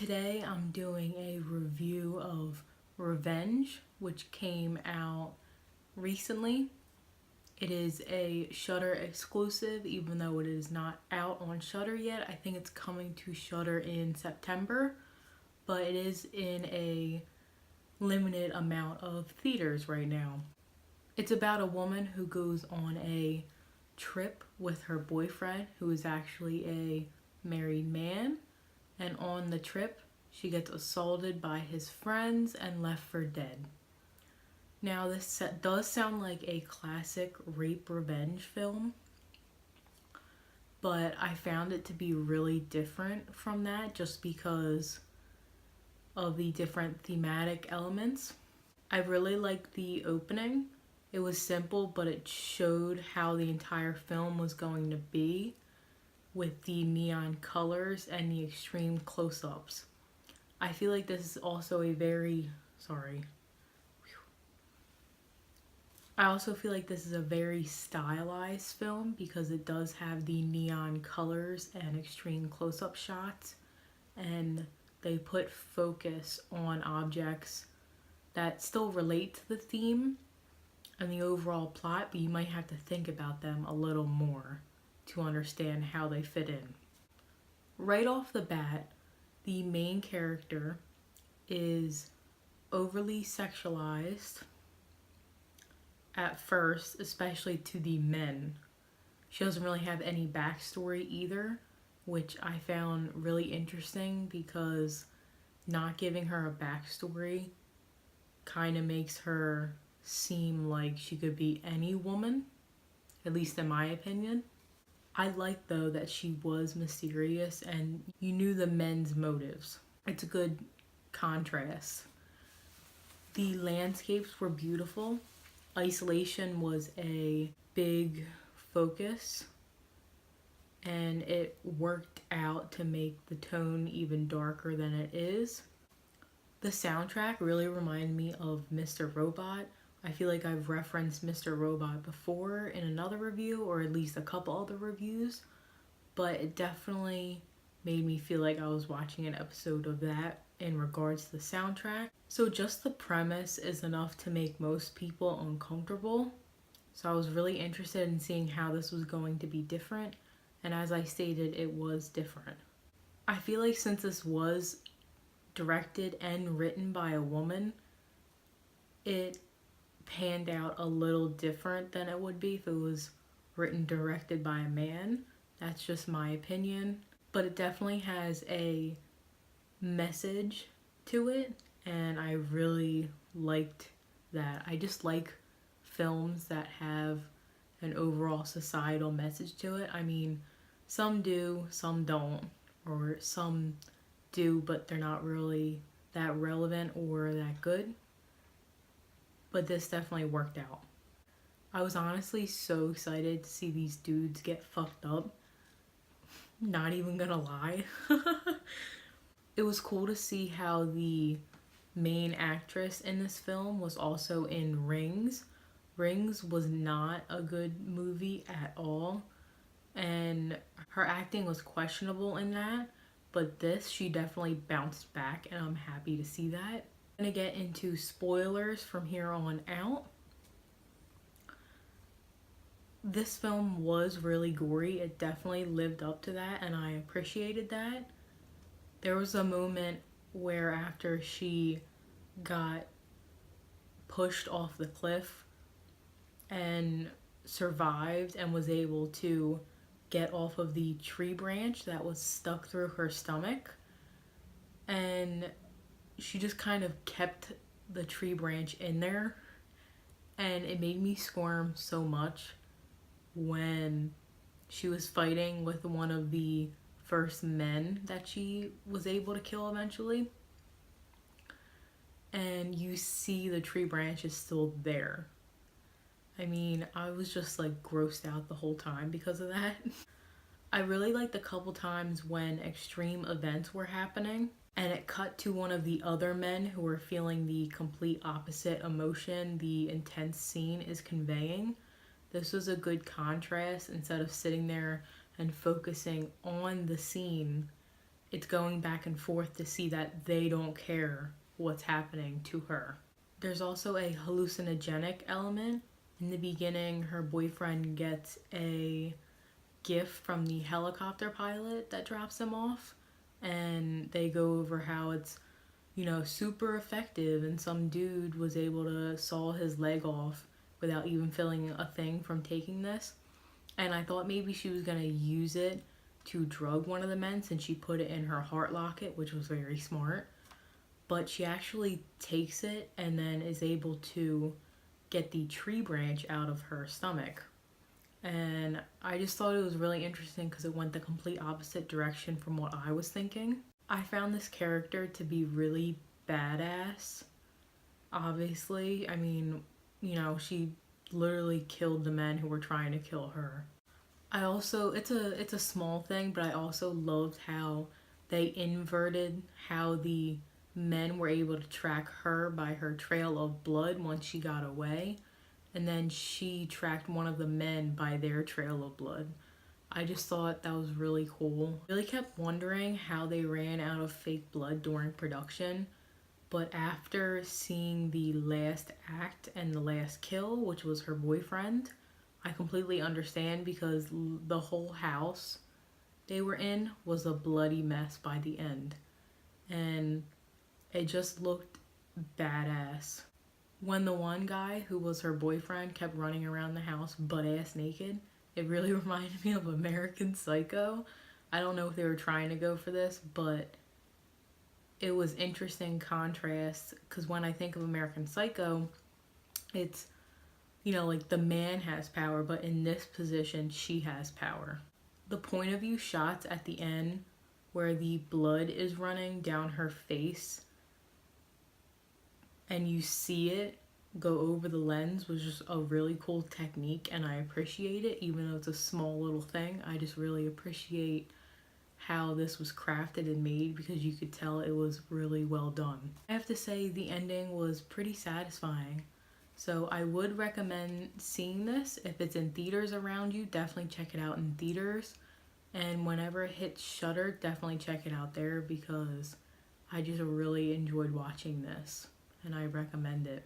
Today I'm doing a review of Revenge, which came out recently. It is a Shudder exclusive, even though it is not out on Shudder yet. I think it's coming to Shudder in September, but it is in a limited amount of theaters right now. It's about a woman who goes on a trip with her boyfriend, who is actually a married man, and on the trip she gets assaulted by his friends and left for dead. Now this does sound like a classic rape revenge film, but I found it to be really different from that just because of the different thematic elements. I really liked the opening. It was simple, but it showed how the entire film was going to be with the neon colors and the extreme close-ups. I feel like this is also a very, I also feel like this is a very stylized film because it does have the neon colors and extreme close-up shots, and they put focus on objects that still relate to the theme and the overall plot, but you might have to think about them a little more to understand how they fit in. Right off the bat, the main character is overly sexualized at first, especially to the men. She doesn't really have any backstory either, which I found really interesting because not giving her a backstory kind of makes her seem like she could be any woman, at least in my opinion. I like though that she was mysterious and you knew the men's motives. It's a good contrast. The landscapes were beautiful. Isolation was a big focus, and it worked out to make the tone even darker than it is. The soundtrack really reminded me of Mr. Robot. I feel like I've referenced Mr. Robot before in another review, or at least a couple other reviews, but it definitely made me feel like I was watching an episode of that in regards to the soundtrack. So just the premise is enough to make most people uncomfortable. So I was really interested in seeing how this was going to be different, and as I stated, it was different. I feel like since this was directed and written by a woman, it panned out a little different than it would be if it was written directed by a man. That's just my opinion, but it definitely has a message to it, and I really liked that. I just like films that have an overall societal message to it. I mean, some do, some don't, or some do but they're not really that relevant or that good. But this definitely worked out. I was honestly so excited to see these dudes get fucked up. Not even gonna lie. It was cool to see how the main actress in this film was also in Rings. Rings was not a good movie at all, and her acting was questionable in that, but this, she definitely bounced back, and I'm happy to see that. I'm gonna get into spoilers from here on out. This film was really gory. It definitely lived up to that, and I appreciated that. There was a moment where after she got pushed off the cliff and survived and was able to get off of the tree branch that was stuck through her stomach, and she just kind of kept the tree branch in there, and it made me squirm so much when she was fighting with one of the first men that she was able to kill eventually, and you see the tree branch is still there. I mean, I was just like grossed out the whole time because of that. I really liked a couple times when extreme events were happening and it cut to one of the other men who were feeling the complete opposite emotion the intense scene is conveying. This was a good contrast instead of sitting there and focusing on the scene it's going back and forth to see that they don't care what's happening to her. There's also a hallucinogenic element. In the beginning, her boyfriend gets a gift from the helicopter pilot that drops him off, and they go over how it's, super effective, and some dude was able to saw his leg off without even feeling a thing from taking this. And I thought maybe she was gonna use it to drug one of the men since she put it in her heart locket, which was very smart. But she actually takes it and then is able to get the tree branch out of her stomach. And I just thought it was really interesting because it went the complete opposite direction from what I was thinking. I found this character to be really badass. Obviously, I mean, she literally killed the men who were trying to kill her. I also, it's a small thing, but I also loved how they inverted how the men were able to track her by her trail of blood once she got away, and then she tracked one of the men by their trail of blood. I just thought that was really cool. Really kept wondering how they ran out of fake blood during production, but after seeing the last act and the last kill, which was her boyfriend, I completely understand because the whole house they were in was a bloody mess by the end. And it just looked badass. When the one guy who was her boyfriend kept running around the house butt ass naked, it really reminded me of American Psycho. I don't know if they were trying to go for this, but it was interesting contrast because when I think of American Psycho, it's, like the man has power, but in this position, she has power. The point of view shots at the end where the blood is running down her face and you see it go over the lens was just a really cool technique, and I appreciate it. Even though it's a small little thing, I just really appreciate how this was crafted and made because you could tell it was really well done. I have to say the ending was pretty satisfying. So I would recommend seeing this. If it's in theaters around you, definitely check it out in theaters. And whenever it hits Shudder, definitely check it out there because I just really enjoyed watching this and I recommend it.